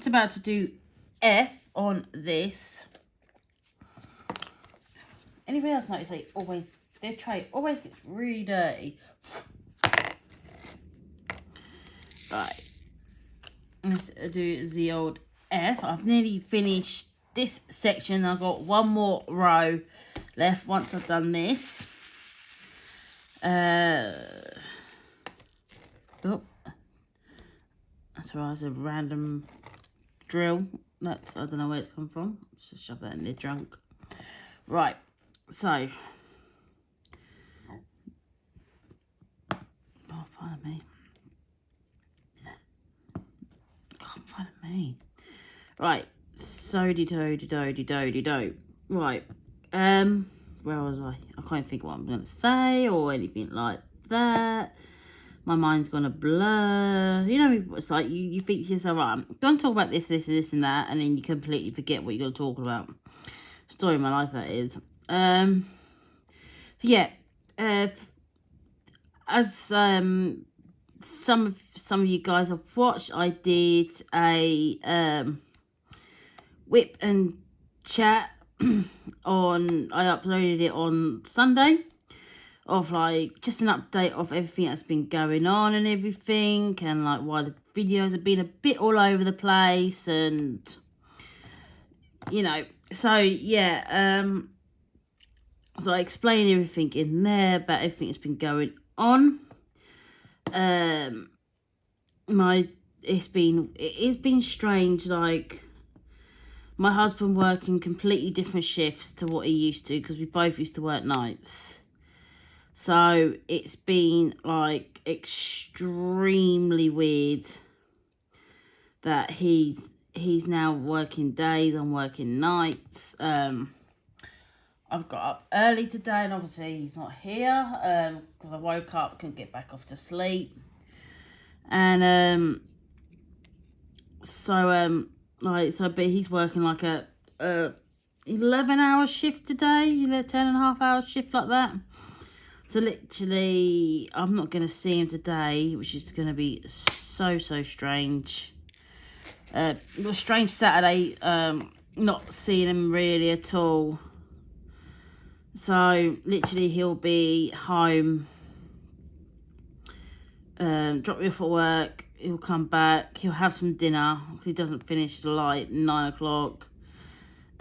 just about to do F on this. Anybody else notice their tray always gets really dirty? Right. Let's do the old F. I've nearly finished this section. I've got one more row left once I've done this. Oh, that's where I was a random drill. I don't know where it's come from. Just shove that in the trunk. Right, so. Oh, pardon me. God, pardon me. Right, so-de-do. Right, where was I? I can't think what I'm going to say or anything like that. My mind's gonna blur. You know, it's like you think to yourself, right, I'm gonna talk about this, and that, and then you completely forget what you're gonna talk about. Story of my life, that is. So yeah, as some of you guys have watched, I did a whip and chat on. I uploaded it on Sunday. Of like just an update of everything that's been going on and everything, and like why the videos have been a bit all over the place, and you know, so yeah, so I explained everything in there about everything that's been going on. It has been strange, like my husband working completely different shifts to what he used to, because we both used to work nights. So it's been like extremely weird that he's now working days, I'm working nights. I've got up early today, and obviously he's not here because I woke up, couldn't get back off to sleep, and but he's working like a 11-hour shift today, 10.5-hour shift like that. So literally, I'm not going to see him today, which is going to be so strange. It was a strange Saturday, not seeing him really at all. So literally, he'll be home, drop me off at work, he'll come back, he'll have some dinner, he doesn't finish till like 9 o'clock.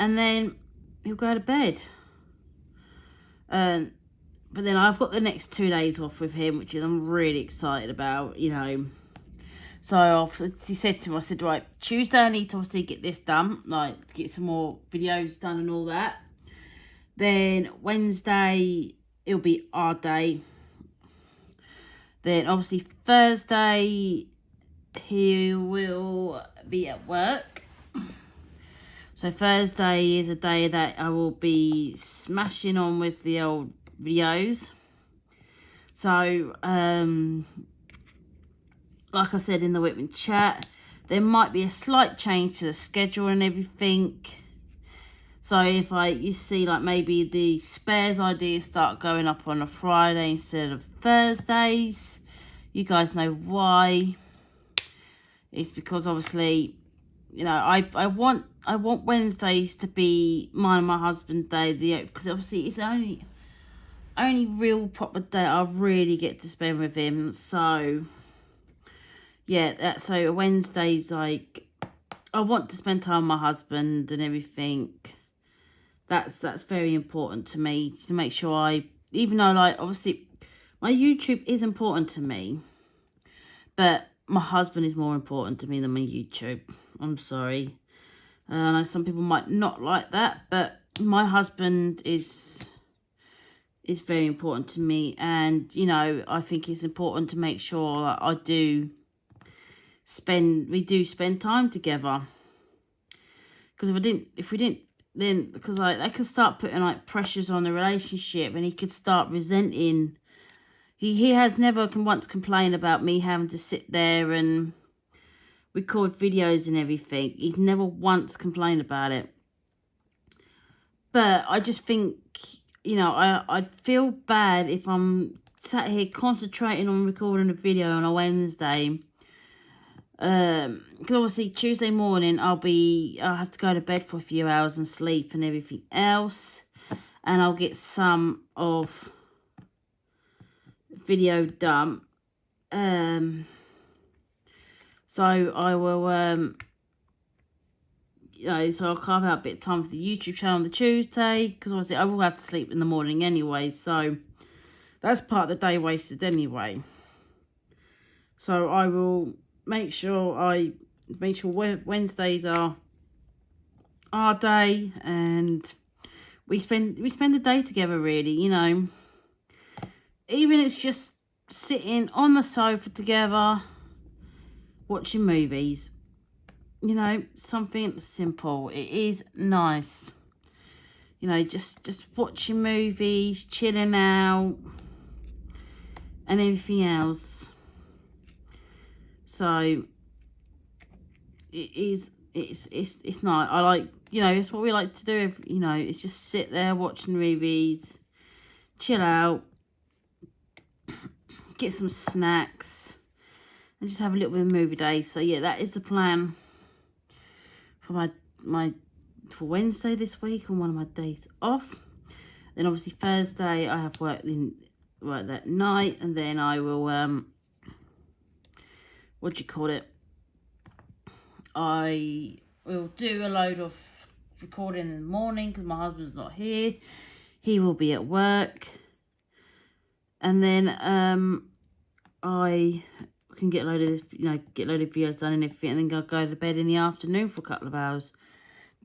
And then he'll go to bed. But then I've got the next 2 days off with him, which I'm really excited about, you know. So he said to me, I said, right, Tuesday I need to obviously get this done, like to get some more videos done and all that. Then Wednesday, it'll be our day. Then obviously Thursday, he will be at work. So Thursday is a day that I will be smashing on with the old videos. So like I said in the Whitman chat, there might be a slight change to the schedule and everything. So if you see like maybe the spares ideas start going up on a Friday instead of Thursdays, you guys know why. It's because obviously, you know, I want Wednesdays to be mine and my husband's day, because obviously it's the only real proper day I really get to spend with him. So yeah, so Wednesday's like, I want to spend time with my husband and everything. That's very important to me, to make sure even though like obviously my YouTube is important to me, but my husband is more important to me than my YouTube. I'm sorry. I know some people might not like that, but my husband is very important to me, and you know, I think it's important to make sure that we do spend time together. Because if we didn't, then because like they could start putting like pressures on the relationship, and he could start resenting. He has never once complained about me having to sit there and record videos and everything. He's never once complained about it. But I just think, you know, I'd feel bad if I'm sat here concentrating on recording a video on a Wednesday, Because obviously Tuesday morning I'll have to go to bed for a few hours and sleep and everything else, and I'll get some of video done. So I will so I'll carve out a bit of time for the YouTube channel on the Tuesday, because obviously I will have to sleep in the morning anyway, so that's part of the day wasted anyway. So I will make sure Wednesdays are our day, and we spend the day together, really, you know. Even it's just sitting on the sofa together, watching movies. You know, something simple. It is nice. You know, just watching movies, chilling out, and everything else. So it's nice. I like, you know, it's what we like to do. You know, it's just sit there watching movies, chill out, get some snacks, and just have a little bit of movie day. So yeah, that is the plan for for Wednesday this week, on one of my days off. Then obviously Thursday I have work that night, and then I will what do you call it? I will do a load of recording in the morning because my husband's not here. He will be at work, and then I can get a load of this, you know, get a load of videos done and everything, and then go to bed in the afternoon for a couple of hours.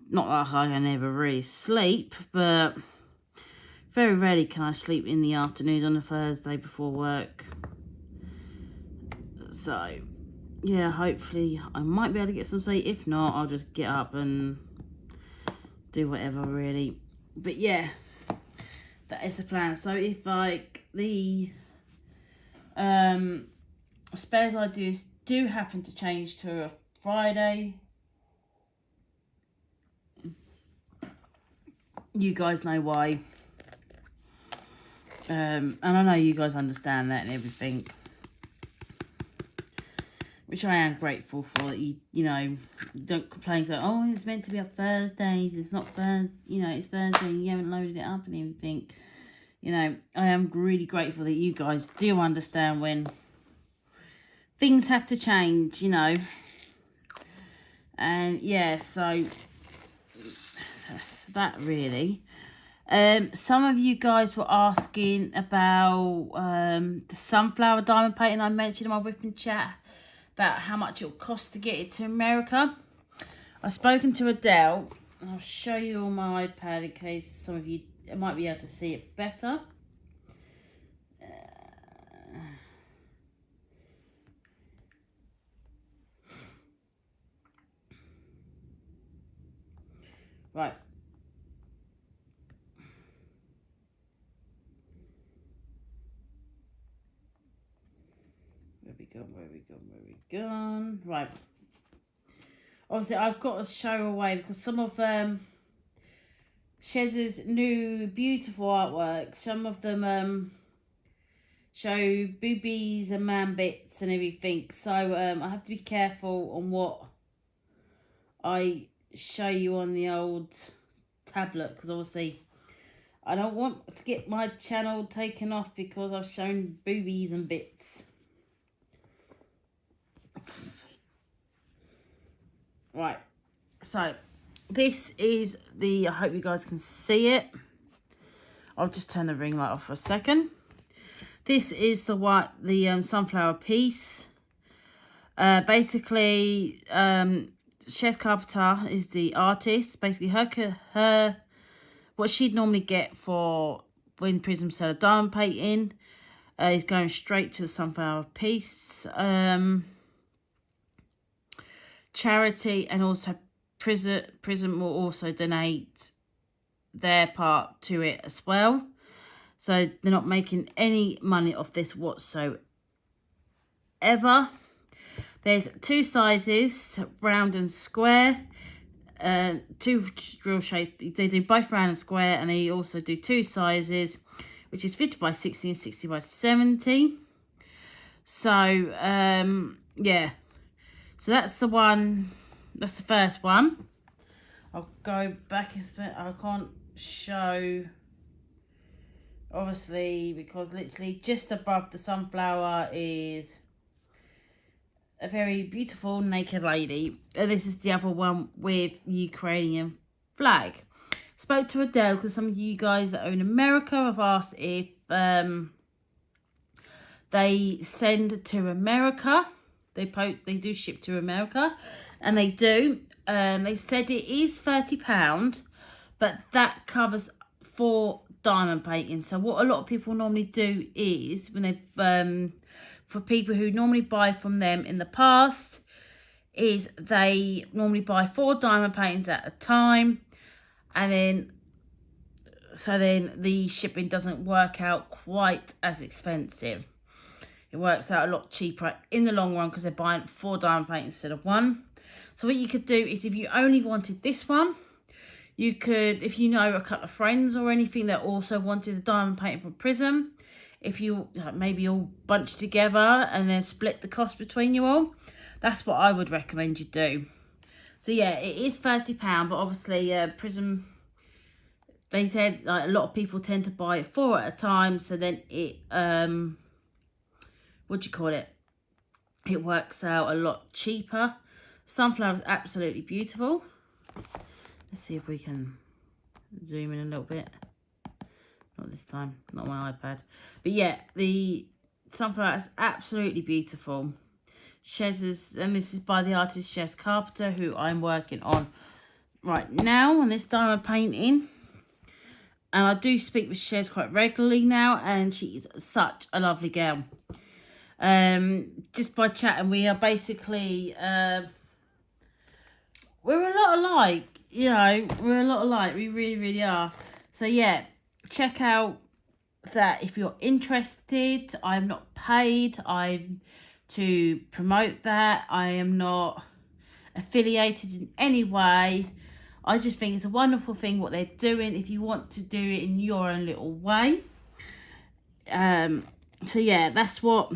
Not that I never really sleep, but very rarely can I sleep in the afternoons on a Thursday before work. So yeah, hopefully I might be able to get some sleep. If not, I'll just get up and do whatever, really. But yeah, that is the plan. So if like the spares ideas do happen to change to a Friday, you guys know why. And I know you guys understand that and everything, which I am grateful for. That you know, don't complain like, oh, it's meant to be up Thursdays, it's not Thursday, you know, it's Thursday and you haven't loaded it up and everything. You know, I am really grateful that you guys do understand when things have to change, you know. And yeah, so that's that really. Some of you guys were asking about the sunflower diamond painting I mentioned in my whipping chat, about how much it'll cost to get it to America. I've spoken to Adele. I'll show you on my iPad in case some of you might be able to see it better. Right. Where we gone? Right. Obviously, I've got to show away because some of Shez's new beautiful artwork, some of them show boobies and man bits and everything. So I have to be careful on what I show you on the old tablet, because obviously I don't want to get my channel taken off because I've shown boobies and bits. Right, so this is the, I hope you guys can see it. I'll just turn the ring light off for a second. This is the sunflower piece. Basically, Shez Carpenter is the artist. Basically, her what she'd normally get for when Prism sell a diamond painting is going straight to the sunflower piece. Charity, and also Prism will also donate their part to it as well. So they're not making any money off this whatsoever. There's two sizes, round and square. Two real shape. They do both round and square, and they also do two sizes, which is 50 by 60 and 60 by 70. So yeah. So that's the one, that's the first one. I'll go back, I can't show, obviously, because literally just above the sunflower is a very beautiful naked lady. And this is the other one with Ukrainian flag. Spoke to Adele because some of you guys that are in America have asked if they send to America. They do ship to America, and they do. They said it is £30, but that covers 4 diamond paintings. So what a lot of people normally do is when they for people who normally buy from them in the past, is they normally buy 4 diamond paintings at a time, and then the shipping doesn't work out quite as expensive. It works out a lot cheaper in the long run because they're buying 4 diamond paintings instead of 1. So what you could do is, if you only wanted this one, you could, if you know a couple of friends or anything that also wanted a diamond painting from Prism, if you maybe all bunch together and then split the cost between you all, that's what I would recommend you do. So yeah, it is £30, but obviously Prism, they said like a lot of people tend to buy 4 at a time, so then it it works out a lot cheaper. Sunflower is absolutely beautiful. Let's see if we can zoom in a little bit. Not this time, not my iPad. But yeah, the sunflower is absolutely beautiful. And this is by the artist Shez Carpenter, who I'm working on right now on this diamond painting. And I do speak with Shez quite regularly now, and she is such a lovely girl. Just by chatting, we are basically we're a lot alike, you know, we're a lot alike, we really, really are. So yeah, check out that if you're interested. I'm not paid, I'm to promote that. I am not affiliated in any way. I just think it's a wonderful thing what they're doing if you want to do it in your own little way. So yeah, that's what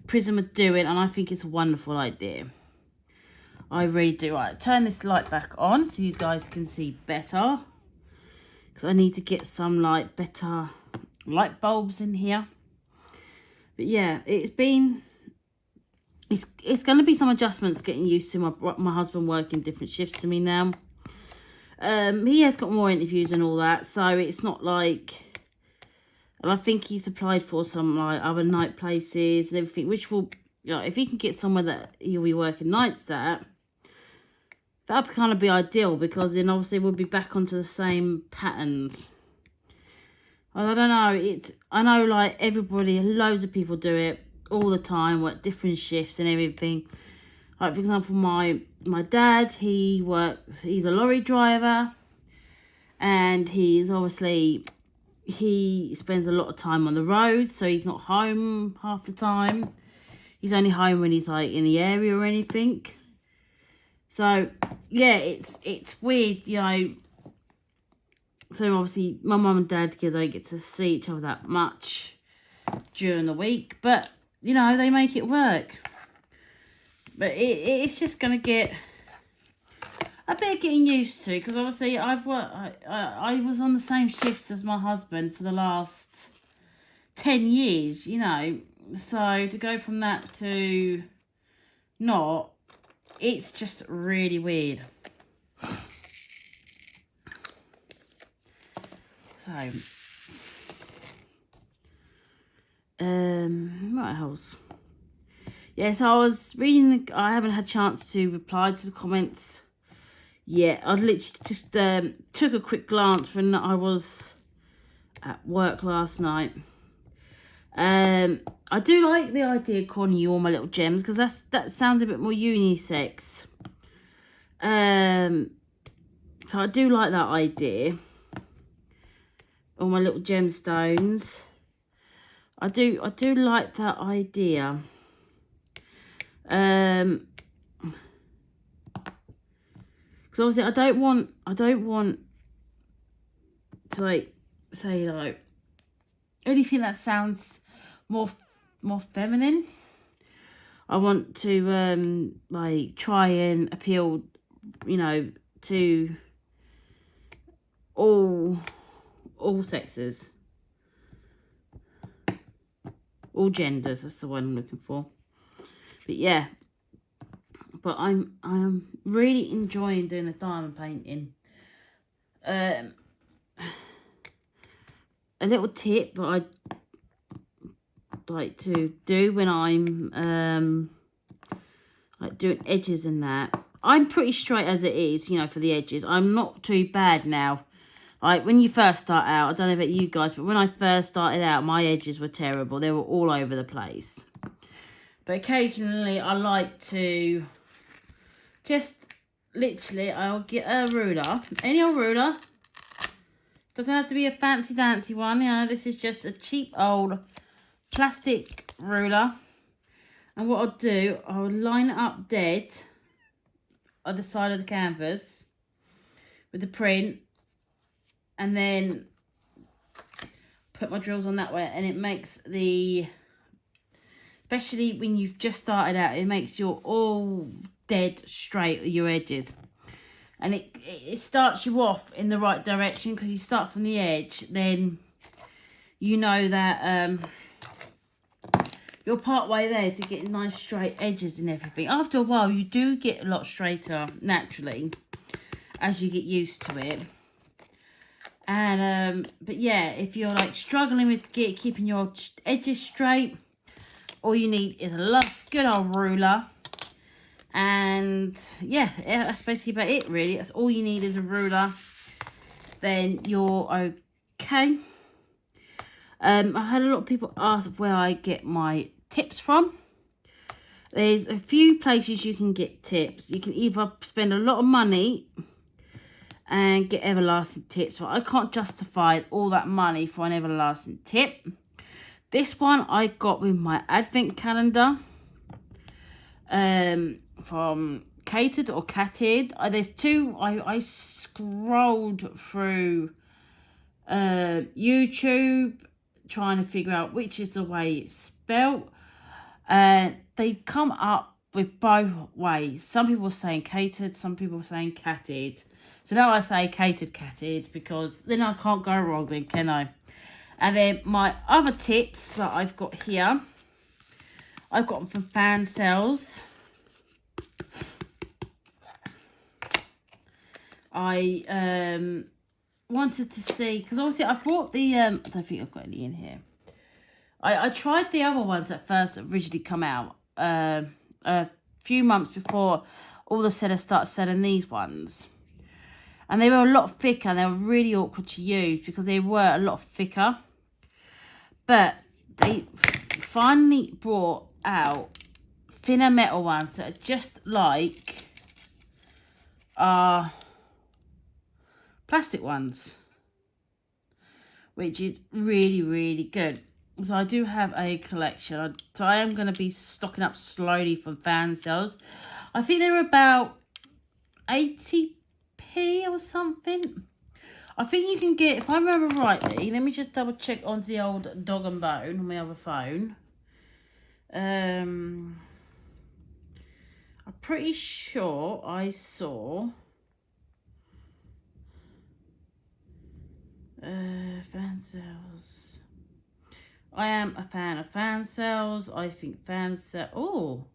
Prism are doing, and I think it's a wonderful idea. I really do. Right, turn this light back on so you guys can see better, because I need to get some better light bulbs in here. But yeah, it's going to be some adjustments getting used to my husband working different shifts to me now. He has got more interviews and all that, so it's not like, and I think he's applied for some other night places and everything, which will, you know, if he can get somewhere that he'll be working nights at, that'd kind of be ideal, because then obviously we'll be back onto the same patterns. I don't know, I know everybody, loads of people do it all the time, work different shifts and everything. Like for example, my dad, he's a lorry driver, and he spends a lot of time on the road, so he's not home half the time. He's only home when he's in the area or anything. So yeah, it's weird, you know. So obviously my mum and dad don't get to see each other that much during the week, but you know, they make it work. But it's just gonna get a bit of getting used to, because obviously I was on the same shifts as my husband for the last 10 years, you know. So to go from that to not, it's just really weird. So what else? Yes, I was reading I haven't had a chance to reply to the comments yet. I literally just took a quick glance when I was at work last night. I do like the idea of calling you all my little gems, because that sounds a bit more unisex. So I do like that idea. All my little gemstones. I do like that idea. Because obviously I don't want to say anything that sounds more feminine. I want to like try and appeal, you know, to all sexes, all genders. That's the one I'm looking for. But yeah, but I'm really enjoying doing the diamond painting. A little tip that I like to do when I'm like doing edges and that. I'm pretty straight as it is, you know, for the edges. I'm not too bad now. Like when you first start out, I don't know about you guys, but when I first started out, my edges were terrible. They were all over the place. But occasionally I like to just literally, I'll get a ruler, any old ruler. Doesn't have to be a fancy dancy one. You know, this is just a cheap old plastic ruler. And what I'll do, I'll line it up dead on the side of the canvas with the print, and then put my drills on that way, and it makes the, especially when you've just started out, it makes your all dead straight with your edges. And it starts you off in the right direction, because you start from the edge, then you know that you're part way there to get nice straight edges and everything. After a while, you do get a lot straighter naturally as you get used to it. And but yeah, if you're like struggling with keeping your edges straight, all you need is a good old ruler. And yeah, that's basically about it really. That's all you need is a ruler. Then you're okay. I had a lot of people ask where I get my tips from. There's a few places you can get tips. You can either spend a lot of money and get everlasting tips, but I can't justify all that money for an everlasting tip. This one I got with my advent calendar from Catered or Catted. There's two. I scrolled through YouTube trying to figure out which is the way it's spelt. They come up with both ways. Some people are saying catered, some people are saying catted. So now I say catered catted, because then I can't go wrong then, can I? And then my other tips that I've got here, I've got them from Fan Cells. I wanted to see, because obviously I bought the I don't think I've got any in here. I tried the other ones that first originally come out a few months before all the sellers started selling these ones, and they were a lot thicker, and they were really awkward to use because they were a lot thicker. But they finally brought out thinner metal ones that are just like plastic ones, which is really, really good. So I do have a collection. So I am going to be stocking up slowly from Fan Cells. I think they were about 80p or something. I think you can get, if I remember rightly, let me just double check on the old Dog and Bone on my other phone. I'm pretty sure I saw Fan Cells. I am a fan of Fan Cells. I think Fan Cells. Oh,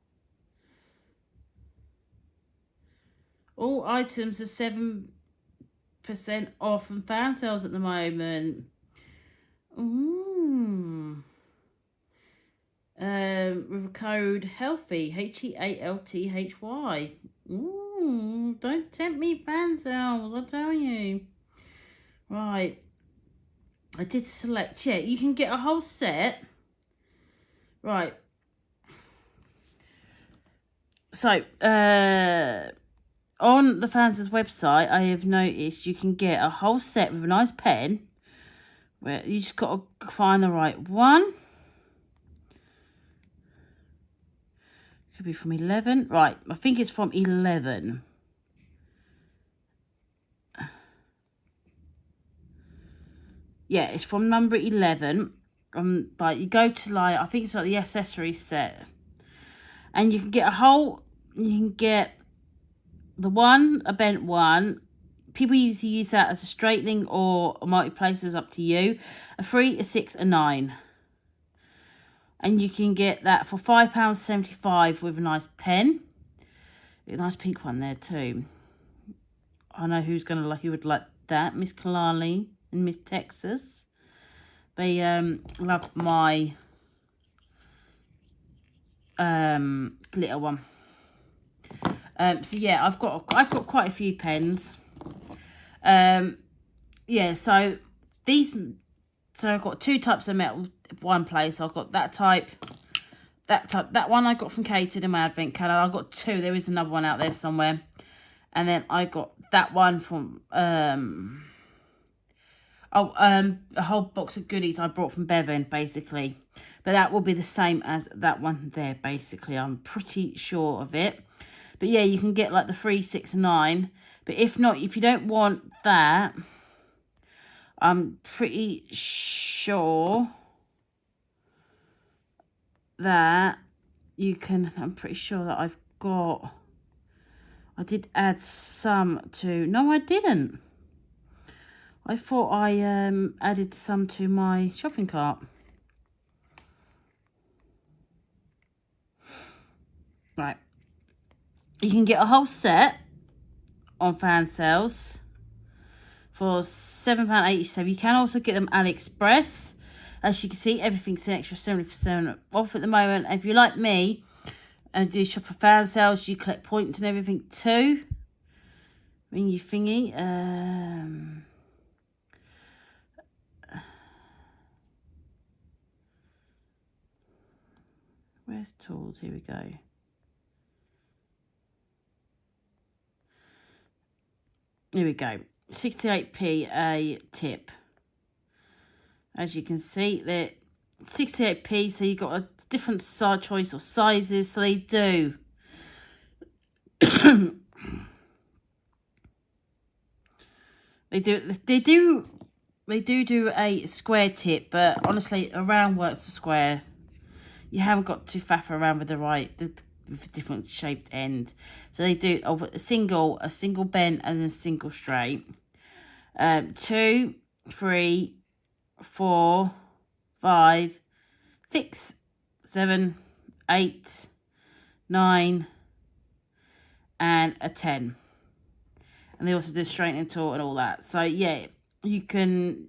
all items are 7% off on Fan Cells at the moment. Ooh. With a code HEALTHY, HEALTHY. Ooh, don't tempt me, Fan Cells, I tell you. Right. I did select, yeah, you can get a whole set. Right. So, on the Fans' website, I have noticed you can get a whole set with a nice pen. Where you just got to find the right one. Could be from 11. Right, I think it's from 11. Yeah, it's from number 11. Like you go to like, I think it's like the accessories set. And you can get you can get a bent one. People usually use that as a straightening or a multi-placer, is up to you. A 3, a 6, a 9. And you can get that for £5.75 with a nice pen. A nice pink one there too. I know who would like that. Miss Kalali and Miss Texas. They love my glitter one. So yeah, I've got quite a few pens. Yeah, so I've got 2 types of metal in one place. I've got that one I got from Catered in my advent calendar. I've got 2. There is another one out there somewhere. And then I got that one from a whole box of goodies I brought from Bevan, basically. But that will be the same as that one there, basically. I'm pretty sure of it. But yeah, you can get like the 3, 6, 9. But if not, if you don't want that, I'm pretty sure that you can, I'm pretty sure that I did add some to, no I didn't. I thought I added some to my shopping cart. Right. You can get a whole set on fan sales for £7.87. You can also get them AliExpress. As you can see, everything's an extra 70% off at the moment. And if you're like me and do shop for fan sales, you collect points and everything too. Ring your thingy. Where's tools? Here we go. Here we go. 68p a tip. As you can see, they're 68p, so you've got a different size choice or sizes, so they do. They do a square tip, but honestly, a round works a square. You haven't got to faff around with the different shaped end. So they do a single bend and a single straight. 2, 3, 4, 5, 6, 7, 8, 9, and a 10. And they also do straightening tool and all that. So yeah, you can,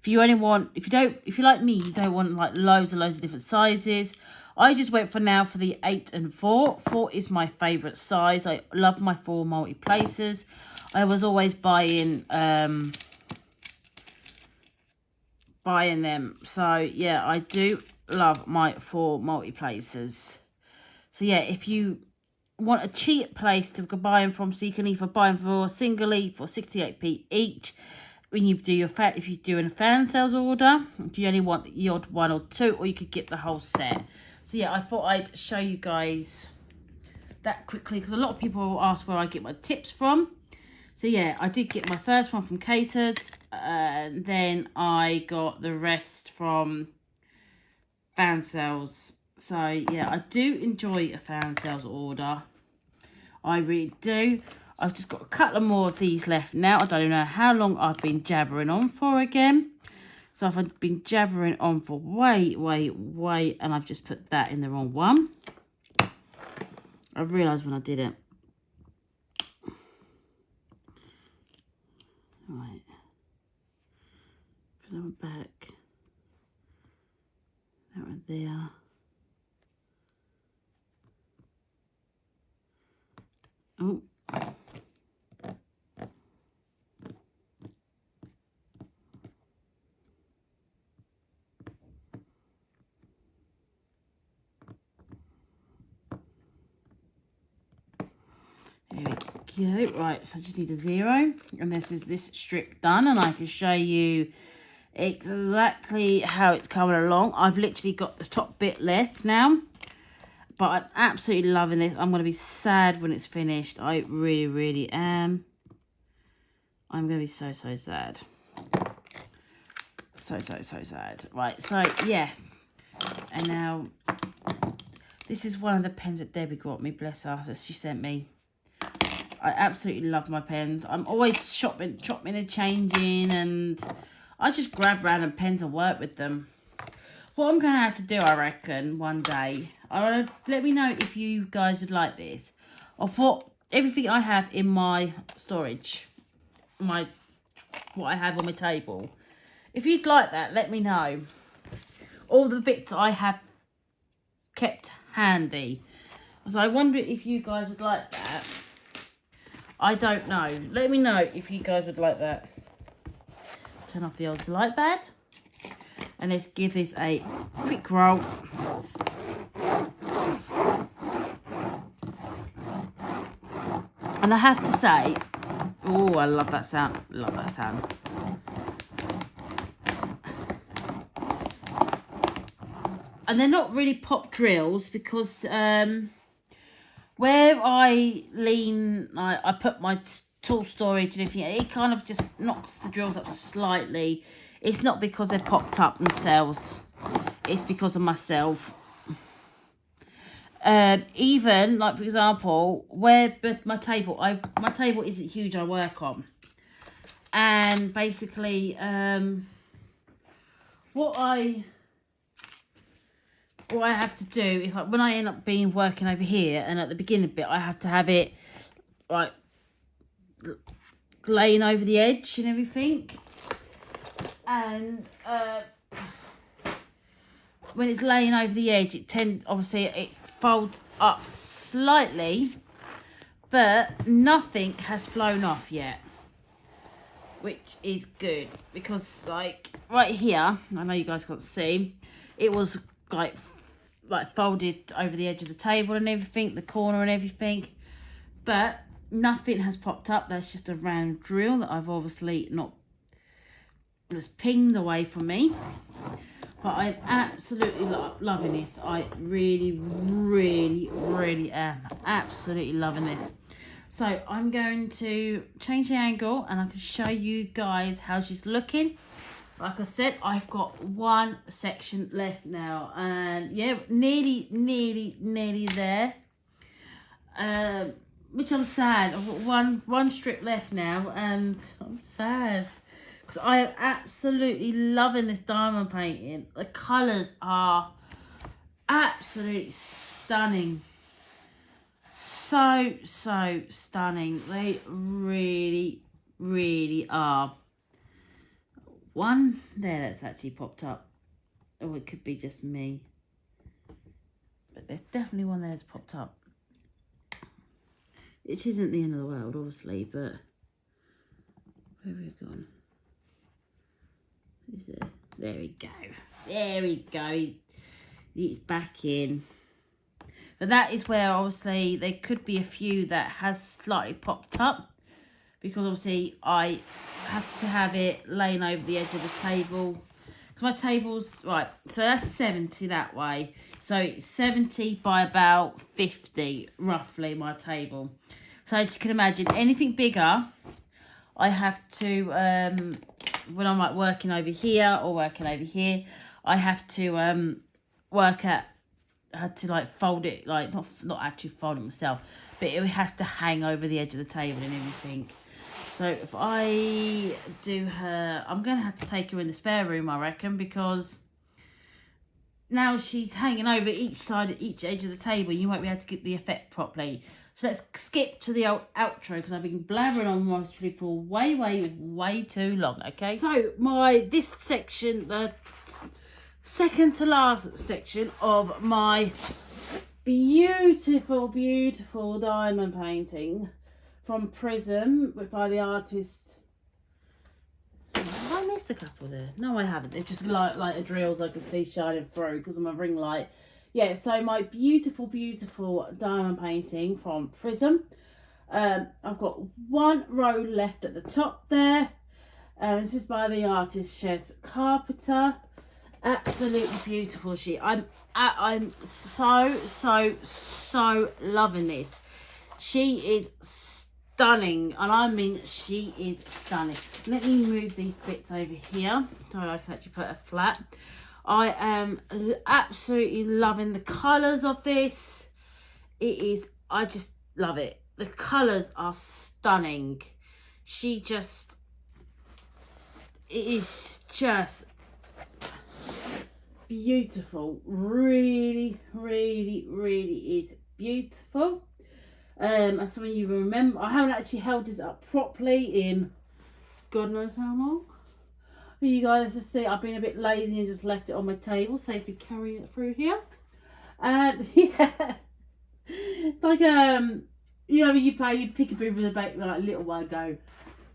if you like me, you don't want like loads of different sizes. I just went for the 8 and 4. 4 is my favourite size. I love my 4 multi-placers. I was always buying them. So yeah, I do love my 4 multi-placers. So yeah, if you want a cheap place to buy them from, so you can either buy them for singly for 68p each when you do if you're doing a fan sales order, if you only want the odd 1 or 2, or you could get the whole set. So yeah, I thought I'd show you guys that quickly because a lot of people ask where I get my tips from. So yeah, I did get my first one from Catered, and then I got the rest from fan sales. So yeah, I do enjoy a fan sales order. I really do. I've just got a couple more of these left now. I don't even know how long I've been jabbering on for again. So I've been jabbering on for way, and I've just put that in the wrong one. I realised when I did it. Right. Put that one back. That one there. Oh. There we go. Right, so I just need a 0. And this is this strip done. And I can show you exactly how it's coming along. I've literally got the top bit left now. But I'm absolutely loving this. I'm going to be sad when it's finished. I really am. I'm going to be so sad. So sad. Right, so yeah. And now, This is one of the pens that Debbie got me, bless her, that she sent me. I absolutely love my pens. I'm always chopping and changing, and I just grab random pens and work with them. What I'm going to have to do, I reckon, one day, let me know if you guys would like this. Or for everything I have in my storage, what I have on my table. If you'd like that, let me know. All the bits I have kept handy. So I wonder if you guys would like that. I don't know. Let me know if you guys would like that. Turn off the old light pad. And let's give this a quick roll. And I have to say, oh, I love that sound. Love that sound. And they're not really pop drills because where I lean, I put my tool storage and everything, it kind of just knocks the drills up slightly. It's not because they've popped up themselves. It's because of myself. Even, like, for example, where my table isn't huge, I work on. And basically, what I have to do is, like, when I end up working over here, and at the beginning bit, I have to have it, like, laying over the edge and everything. And when it's laying over the edge, obviously it folds up slightly, but nothing has flown off yet, which is good because, like, right here, I know you guys can't see, it was like folded over the edge of the table and everything, the corner and everything, but nothing has popped up. That's just a random drill that I've obviously not, that's pinged away from me. But I'm absolutely loving this. I really, really, really am absolutely loving this. So I'm going to change the angle and I can show you guys how she's looking. Like I said, I've got one section left now, and yeah, nearly there. Which I'm sad. I've got one strip left now, and I'm sad because I am absolutely loving this diamond painting. The colours are absolutely stunning. So stunning. They really, really are. One there that's actually popped up. Oh, it could be just me. But there's definitely one there that's popped up. Which isn't the end of the world, obviously, but where have we gone? Is it? There we go. There we go. It's back in. But that is where, obviously, there could be a few that has slightly popped up. Because, obviously, I have to have it laying over the edge of the table. Because my table's, right, so that's 70 that way. So it's 70 by about 50, roughly, my table. So as you can imagine, anything bigger, I have to, when I'm like working over here or working over here, I have to work at, I had to like fold it, like not actually fold it myself, but it has to hang over the edge of the table and everything. So if I do her, I'm going to have to take her in the spare room, I reckon, because now she's hanging over each side, each edge of the table. You won't be able to get the effect properly. So let's skip to the outro because I've been blabbering on mostly for way too long, okay? So this section, the second to last section of my beautiful diamond painting from Prism by the artist. Have I missed a couple there? No, I haven't. It's just like a drills I can see shining through because of my ring light. Yeah, so my beautiful diamond painting from Prism. I've got one row left at the top there. This is by the artist Chez Carpenter. Absolutely beautiful sheet. I'm so loving this. She is stunning, and I mean she is stunning. Let me move these bits over here so I can actually put her flat. I am absolutely loving the colours of this. It is, I just love it. The colours are stunning. It is just beautiful. Really, really, really is beautiful. As some of you remember, I haven't actually held this up properly in God knows how long. For you guys to see, I've been a bit lazy and just left it on my table, saves me carrying it through here. And yeah, like you know, when you play, you peekaboo with a baby, like a little one go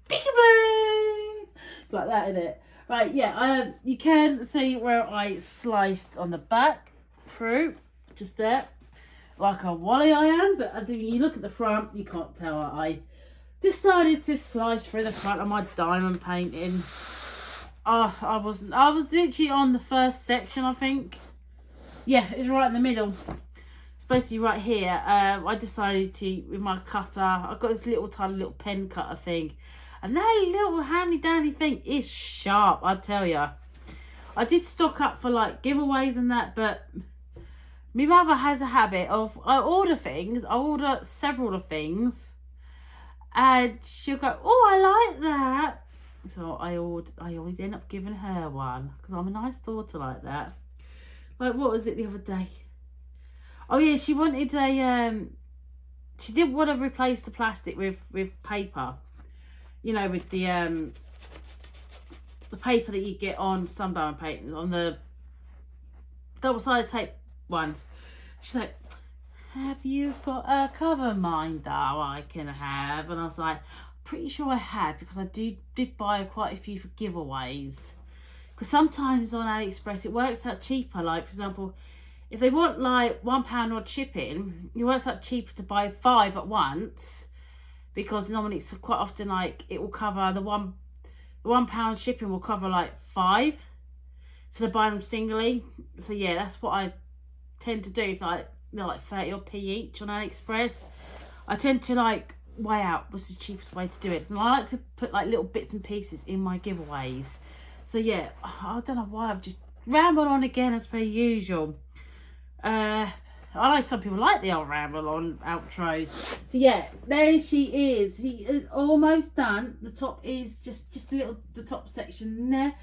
peekaboo, like that, innit? Right, yeah. You can see where I sliced on the back through, just there, like a wally I am. But I think when you look at the front, you can't tell. I decided to slice through the front of my diamond painting. Oh, I was literally on the first section, I think. Yeah, it's right in the middle. It's basically right here. I decided to, with my cutter, I've got this tiny little pen cutter thing. And that little handy dandy thing is sharp, I tell ya. I did stock up for like giveaways and that, but my mother has a habit of, I order several of things. And she'll go, oh, I like that. So I always end up giving her one because I'm a nice daughter like that. Like, what was it the other day? Oh yeah, she wanted she didn't want to replace the plastic with paper. You know, with the paper that you get on some diamond painting, on the double-sided tape ones. She's like, have you got a cover minder I can have? And I was like, pretty sure I had, because I did buy quite a few for giveaways. Because sometimes on AliExpress it works out cheaper. Like, for example, if they want like £1 odd shipping, it works out cheaper to buy 5 at once, because normally it's quite often like it will cover the £1 shipping will cover like 5, so they're buying them singly. So yeah, that's what I tend to do. If like, they're like 30 odd p each on AliExpress, I tend to like weigh out what's the cheapest way to do it, and I like to put like little bits and pieces in my giveaways. So yeah, I don't know why I've just rambled on again as per usual. I know some people like the old ramble on outros. So yeah, there she is. She is almost done. The top is just a little, the top section there.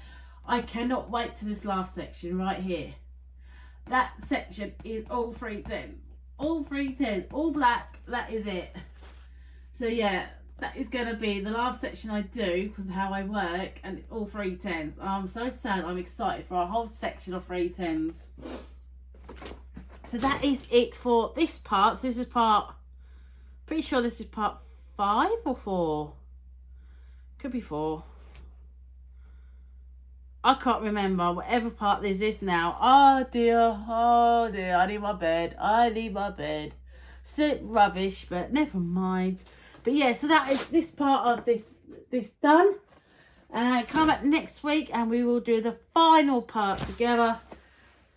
I cannot wait to this last section right here. That section is all 310s. All 310s, all black. That is it. So yeah, that is going to be the last section I do because of how I work, and all 310s. I'm so sad. I'm excited for a whole section of 310s. So that is it for this part. So this is pretty sure this is part 5 or 4. Could be 4. I can't remember whatever part this is now. Oh dear, I need my bed. Still rubbish, but never mind. But yeah, so that is this part of this done. Come back next week and we will do the final part together.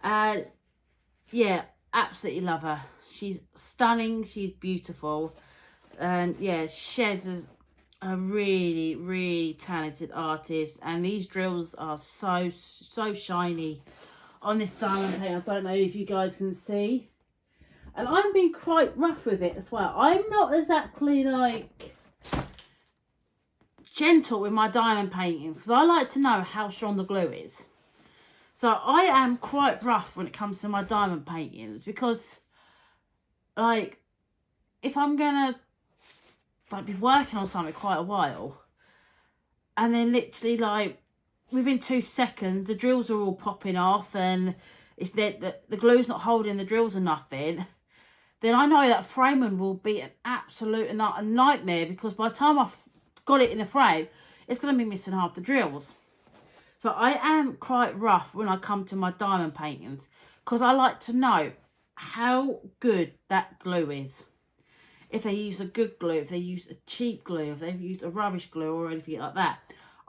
Yeah, absolutely love her. She's stunning, she's beautiful. And yeah, Sheds is a really, really talented artist. And these drills are so shiny on this diamond paint. I don't know if you guys can see. And I'm being quite rough with it as well. I'm not exactly like gentle with my diamond paintings because I like to know how strong the glue is. So I am quite rough when it comes to my diamond paintings because, like, if I'm gonna like be working on something quite a while, and then literally like within 2 seconds the drills are all popping off and it's the glue's not holding the drills or nothing, then I know that framing will be an absolute nightmare because by the time I've got it in a frame, it's going to be missing half the drills. So I am quite rough when I come to my diamond paintings because I like to know how good that glue is. If they use a good glue, if they use a cheap glue, if they've used a rubbish glue or anything like that.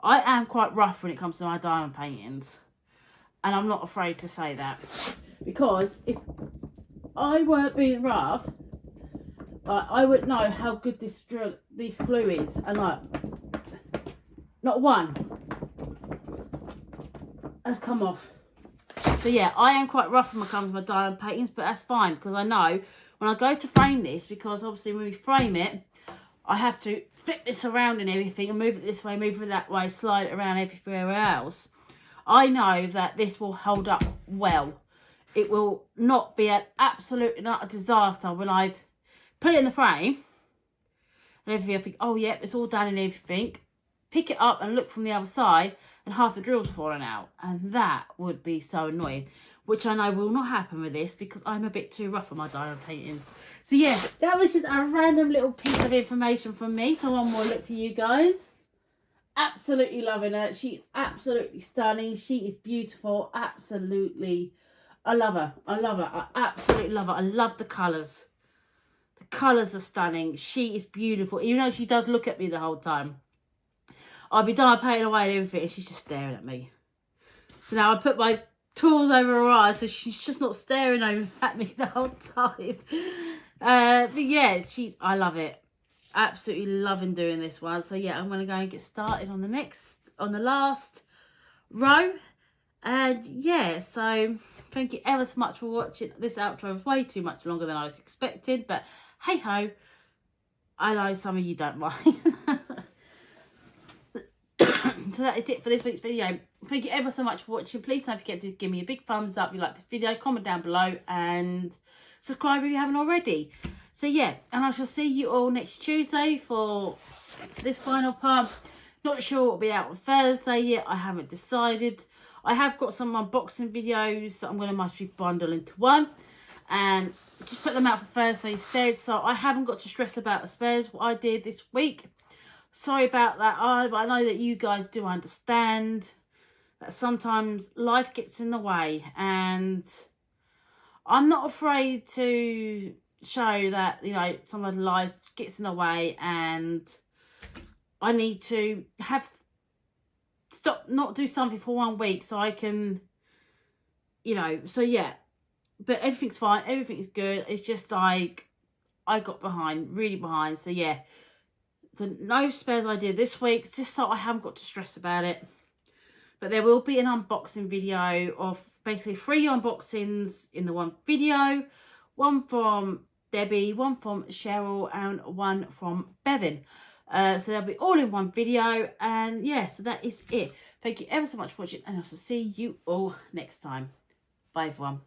I am quite rough when it comes to my diamond paintings. And I'm not afraid to say that. Because if I weren't being rough, like, I would know how good this glue is. And like, not one has come off. So yeah, I am quite rough when it comes to my diamond paintings, but that's fine because I know when I go to frame this, because obviously when we frame it, I have to flip this around and everything and move it this way, move it that way, slide it around everywhere else. I know that this will hold up well. It will not be an absolute and utter disaster when I've put it in the frame and everything. I think, oh yeah, it's all done and everything. Pick it up and look from the other side and half the drills are falling out. And that would be so annoying, which I know will not happen with this because I'm a bit too rough on my diamond paintings. So yeah, that was just a random little piece of information from me. So one more look for you guys. Absolutely loving her. She's absolutely stunning. She is beautiful. Absolutely. I love her. I love her. I absolutely love her. I love the colours. The colours are stunning. She is beautiful. Even though she does look at me the whole time. I'll be done painting away and everything and she's just staring at me. So now I put my tools over her eyes so she's just not staring over at me the whole time. But yeah, I love it. Absolutely loving doing this one. So yeah, I'm going to go and get started on the last row. And yeah, so thank you ever so much for watching. This outro was way too much longer than I was expecting, but hey ho, I know some of you don't mind. So that is it for this week's video. Thank you ever so much for watching. Please don't forget to give me a big thumbs up if you like this video, comment down below and subscribe if you haven't already. So yeah, and I shall see you all next Tuesday for this final part. Not sure what will be out on Thursday yet. I haven't decided. I have got some unboxing videos that I'm going to mostly bundle into one and just put them out for Thursday instead. So I haven't got to stress about the spares what I did this week. Sorry about that. But I know that you guys do understand that sometimes life gets in the way, and I'm not afraid to show that, you know, some of life gets in the way and I need to not do something for 1 week so I can, you know, so yeah, but everything's fine, everything's good. It's just like I got really behind. So yeah, so no spares I did this week, just so I haven't got to stress about it. But there will be an unboxing video of basically 3 unboxings in the one video. One from Debbie, one from Cheryl, and one from Bevan. So they'll be all in one video. And yeah, so that is it. Thank you ever so much for watching, and I shall see you all next time. Bye everyone.